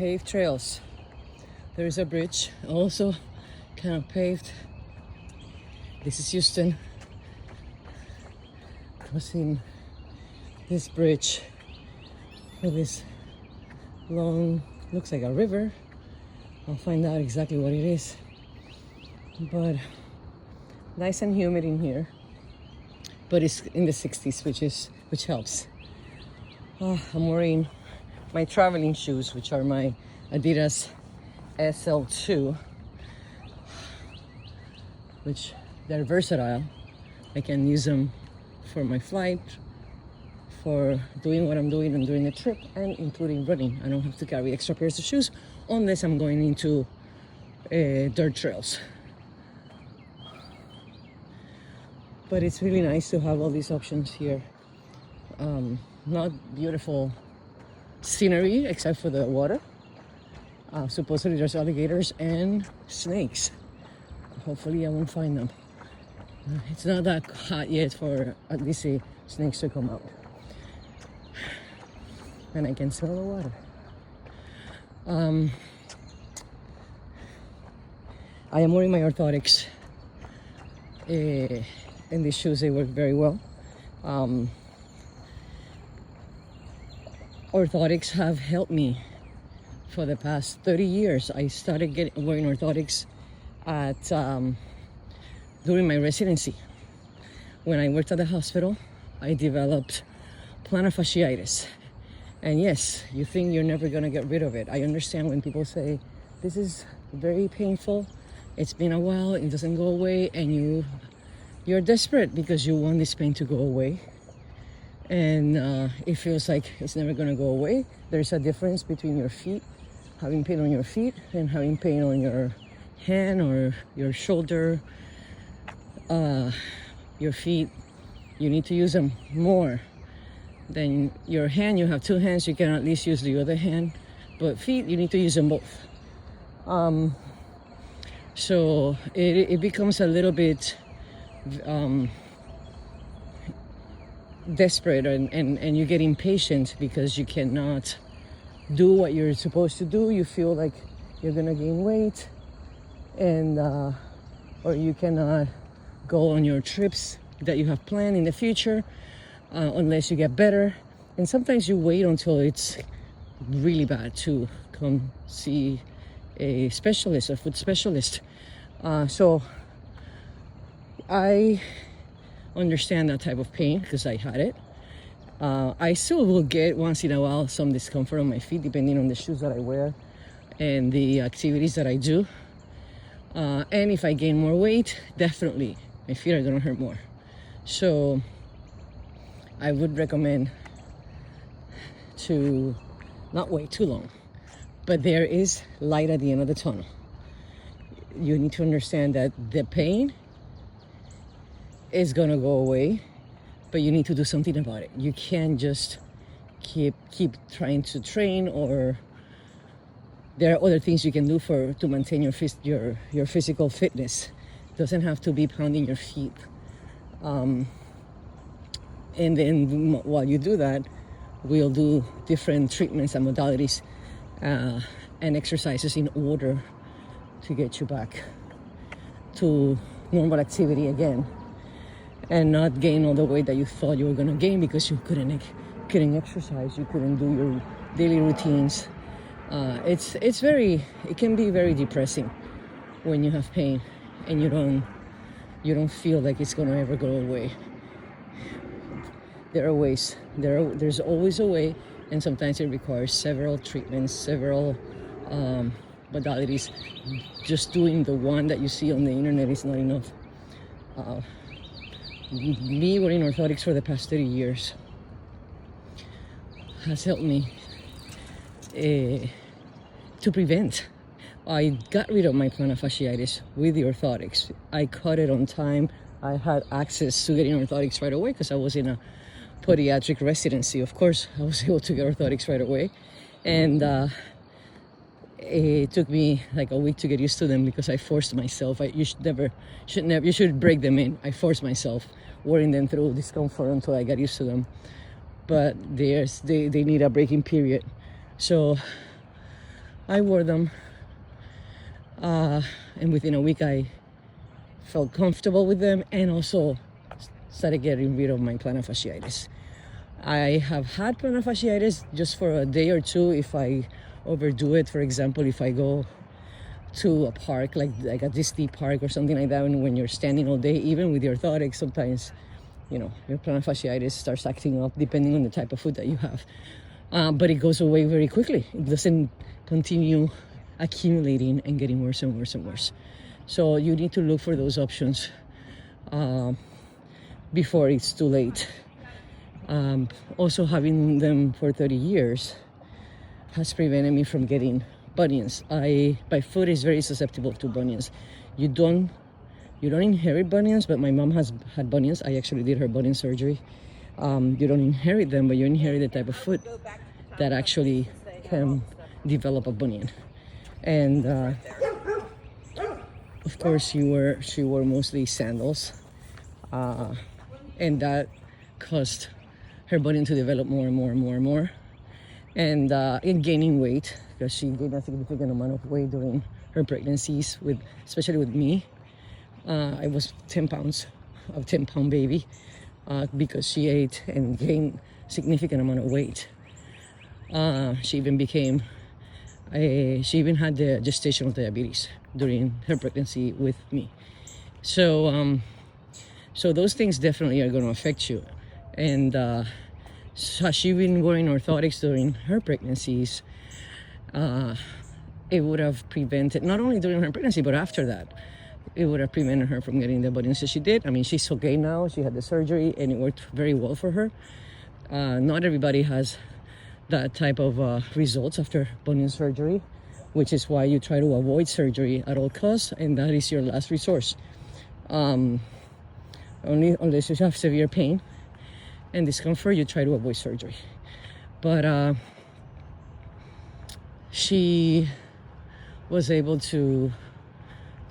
paved trails. There is a bridge, also kind of paved. This is Houston. Crossing this bridge for this long, looks like a river. I'll find out exactly what it is. But nice and humid in here. But it's in the 60s, which helps. I'm wearing my traveling shoes, which are my Adidas SL2, which they're versatile. I can use them for my flight, for doing what I'm doing and during the trip, and including running. I don't have to carry extra pairs of shoes unless I'm going into dirt trails. But it's really nice to have all these options here. Not beautiful scenery except for the water. Supposedly there's alligators and snakes. Hopefully I won't find them. It's not that hot yet for at least the snakes to come out. And I can smell the water. I am wearing my orthotics. And these shoes, they work very well. Orthotics have helped me for the past 30 years. I started wearing orthotics at during my residency. When I worked at the hospital, I developed plantar fasciitis. And yes, you think you're never gonna get rid of it. I understand when people say, this is very painful, it's been a while, it doesn't go away, and you're desperate because you want this pain to go away. And it feels like it's never gonna go away. There's a difference between your feet, having pain on your feet, and having pain on your hand or your shoulder. Your feet, you need to use them more than your hand. You have two hands, you can at least use the other hand. But feet, you need to use them both. So it becomes a little bit desperate, and you get impatient because you cannot do what you're supposed to do. You feel like you're gonna gain weight, and or you cannot go on your trips that you have planned in the future unless you get better. And sometimes you wait until it's really bad to come see a specialist, a foot specialist. So I understand that type of pain because I had it. I still will get once in a while some discomfort on my feet depending on the shoes that I wear and the activities that I do. And if I gain more weight, definitely my feet are gonna hurt more. So I would recommend to not wait too long. But there is light at the end of the tunnel. You need to understand that the pain is gonna go away, but you need to do something about it. You can't just keep trying to train, or there are other things you can do to maintain your physical fitness. It doesn't have to be pounding your feet. And then while you do that, we'll do different treatments and modalities and exercises in order to get you back to normal activity again, and not gain all the weight that you thought you were gonna gain because you couldn't exercise, you couldn't do your daily routines. It can be very depressing when you have pain and you don't feel like it's gonna ever go away. There are ways. There's always a way, and sometimes it requires several treatments, several modalities. Just doing the one that you see on the internet is not enough. Me wearing orthotics for the past 30 years has helped me to prevent. I got rid of my plantar fasciitis with the orthotics. I caught it on time. I had access to getting orthotics right away because I was in a podiatric residency. Of course, I was able to get orthotics right away. And it took me like a week to get used to them because I forced myself. You should break them in. I forced myself wearing them through discomfort until I got used to them. But they need a breaking period. So I wore them, and within a week I felt comfortable with them, and also started getting rid of my plantar fasciitis. I have had plantar fasciitis just for a day or two if I overdo it. For example, if I go to a park like a Disney park or something like that, and when you're standing all day, even with your orthotics, sometimes your plantar fasciitis starts acting up depending on the type of food that you have. But it goes away very quickly. It doesn't continue accumulating and getting worse and worse and worse. So you need to look for those options before it's too late. Also, having them for 30 years has prevented me from getting bunions. My foot is very susceptible to bunions. You don't inherit bunions, but my mom has had bunions. I actually did her bunion surgery. You don't inherit them, but you inherit the type of foot that actually can develop a bunion. And of course, she wore mostly sandals, and that caused her bunion to develop more and more and more and more, and in gaining weight, because she gained a significant amount of weight during her pregnancies, especially with me. I was 10 pounds, a 10-pound baby, because she ate and gained significant amount of weight. She even had the gestational diabetes during her pregnancy with me. So those things definitely are going to affect you. And so she been wearing orthotics during her pregnancies. It would have prevented, not only during her pregnancy, but after that, it would have prevented her from getting the bunions that she did. I mean, she's okay now. She had the surgery and it worked very well for her. Not everybody has that type of results after bunion surgery, which is why you try to avoid surgery at all costs, and that is your last resource. Only unless you have severe pain and discomfort, you try to avoid surgery. But she was able to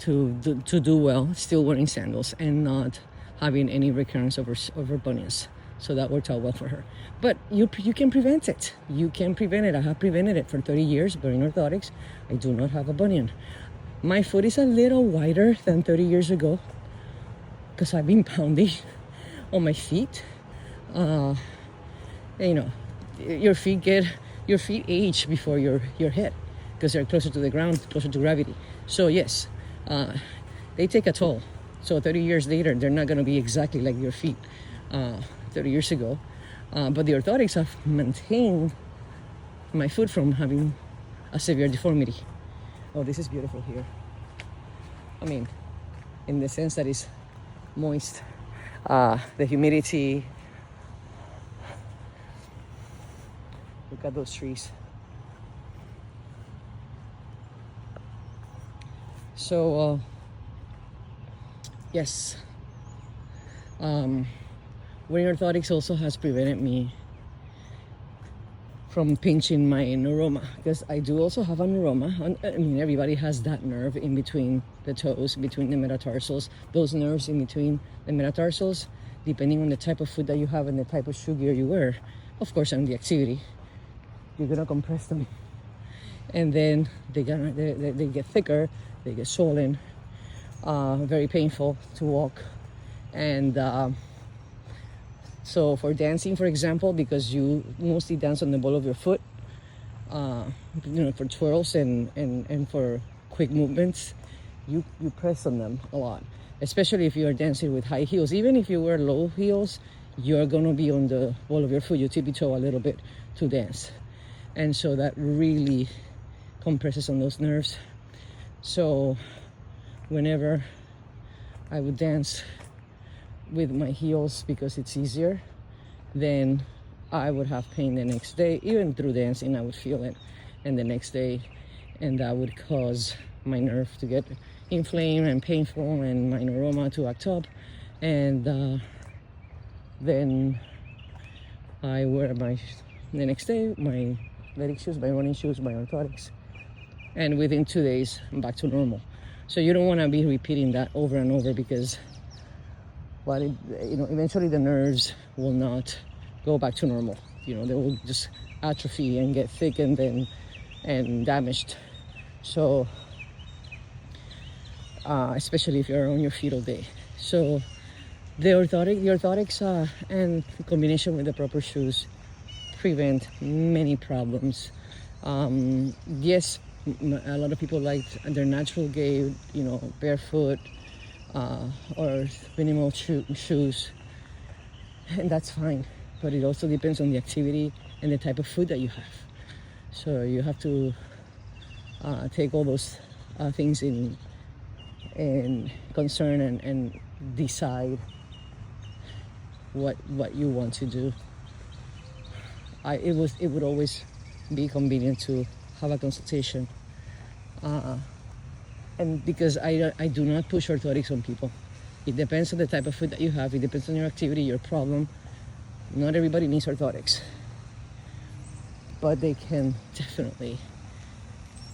do well, still wearing sandals and not having any recurrence over bunions. So that worked out well for her. But you can prevent it. You can prevent it. I have prevented it for 30 years wearing orthotics. I do not have a bunion. My foot is a little wider than 30 years ago because I've been pounding on my feet. Your feet age before your head because they're closer to the ground, closer to gravity. So yes, they take a toll. So 30 years later, they're not going to be exactly like your feet 30 years ago. But the orthotics have maintained my foot from having a severe deformity. Oh, this is beautiful here. I mean, in the sense that it's moist, the humidity. Look at those trees. So, yes. Wearing orthotics also has prevented me from pinching my neuroma, because I do also have a neuroma. I mean, everybody has that nerve in between the toes, between the metatarsals. Those nerves in between the metatarsals, depending on the type of food that you have and the type of shoe gear you wear, of course, and the activity, you're gonna compress them, and then they get thicker, they get swollen, very painful to walk, and so for dancing, for example, because you mostly dance on the ball of your foot, for twirls and for quick movements, you press on them a lot, especially if you are dancing with high heels. Even if you wear low heels, you're gonna be on the ball of your foot. You tippy toe a little bit to dance, and so that really compresses on those nerves. So whenever I would dance with my heels, because it's easier, then I would have pain the next day. Even through dancing, I would feel it, and the next day, and that would cause my nerve to get inflamed and painful, and my neuroma to act up. And then I wear the next day my athletic shoes, my running shoes, my orthotics, and within 2 days I'm back to normal. So you don't want to be repeating that over and over, because eventually the nerves will not go back to normal. They will just atrophy and get thick and damaged So, especially if you're on your feet all day. So, the orthotics, and in combination with the proper shoes, prevent many problems. Yes, a lot of people like their natural gait, barefoot, or minimal shoes, and that's fine. But it also depends on the activity and the type of food that you have. So you have to take all those things in concern and decide what you want to do. It would always be convenient to have a consultation, and because I do not push orthotics on people. It depends on the type of food that you have. It depends on your activity, your problem. Not everybody needs orthotics, but they can definitely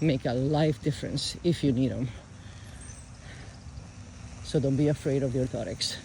make a life difference if you need them. So don't be afraid of the orthotics.